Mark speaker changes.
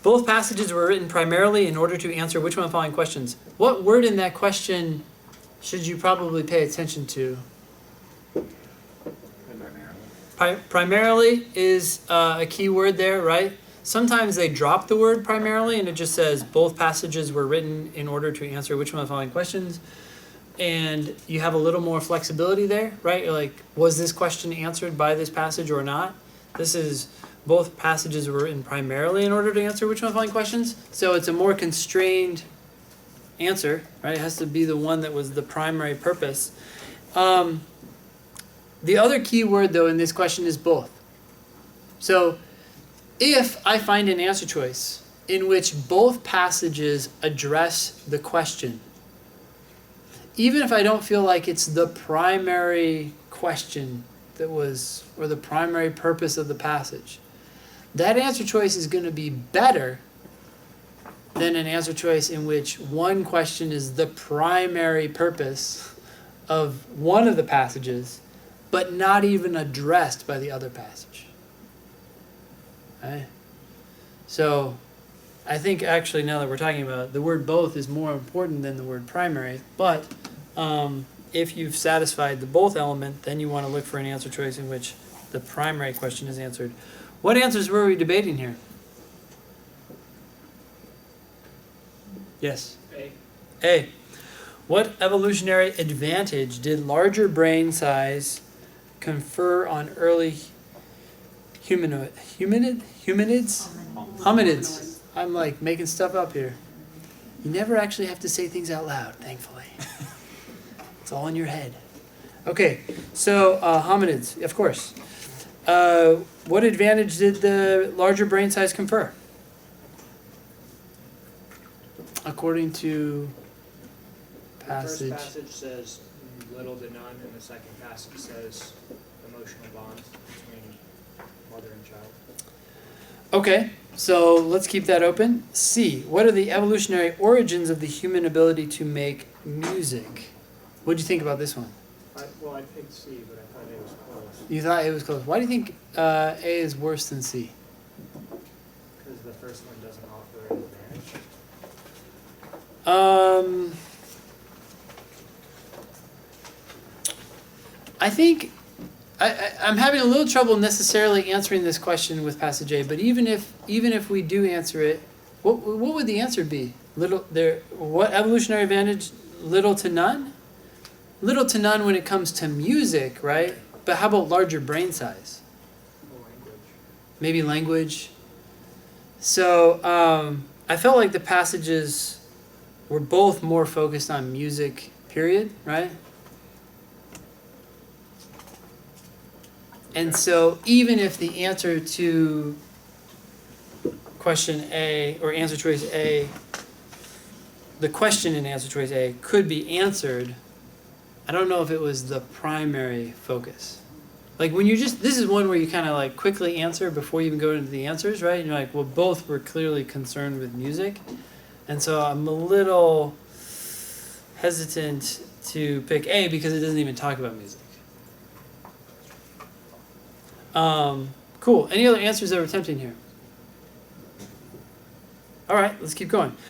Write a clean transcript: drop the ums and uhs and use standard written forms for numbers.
Speaker 1: Both passages were written primarily in order to answer which one of the following questions. What word in that question should you probably pay attention to? Primarily is a key word there, right? Sometimes they drop the word primarily and it just says both passages were written in order to answer which one of the following questions. And you have a little more flexibility there, right? You're like, was this question answered by this passage or not? This is both passages were written primarily in order to answer which one of the following questions. So it's a more constrained answer, right? It has to be the one that was the primary purpose. The other key word, though, in this question is both. So if I find an answer choice in which both passages address the question, even if I don't feel like it's the primary question that was, or the primary purpose of the passage, that answer choice is going to be better than an answer choice in which one question is the primary purpose of one of the passages, but not even addressed by the other passage. Okay? So I think actually now that we're talking about it, the word both is more important than the word primary, but if you've satisfied the both element, then you want to look for an answer choice in which the primary question is answered. What answers were we debating here? Yes? A. What evolutionary advantage did larger brain size confer on early hominids? I'm like making stuff up here. You never actually have to say things out loud, thankfully. It's all in your head. Okay, so hominids, of course. What advantage did the larger brain size confer? According to passage.
Speaker 2: The first passage says little to none, and the second passage says emotional bonds between mother and child.
Speaker 1: Okay, so let's keep that open. C. What are the evolutionary origins of the human ability to make music? What do you think about this one?
Speaker 2: I picked C, but I thought it was close.
Speaker 1: You thought A was close. Why do you think A is worse than C?
Speaker 2: Because the first one doesn't offer an advantage.
Speaker 1: I think I'm having a little trouble necessarily answering this question with passage A, but even if we do answer it, what would the answer be? What evolutionary advantage? Little to none? Little to none when it comes to music, right? But how about larger brain size?
Speaker 2: Language.
Speaker 1: Maybe language. So I felt like the passages were both more focused on music, period, right? And so even if the answer to question A, or answer choice A, the question in answer choice A could be answered, I don't know if it was the primary focus. Like when this is one where you kind of like quickly answer before you even go into the answers, right? And you're like, well, both were clearly concerned with music. And so I'm a little hesitant to pick A because it doesn't even talk about music. Cool. Any other answers that were tempting here? All right, let's keep going.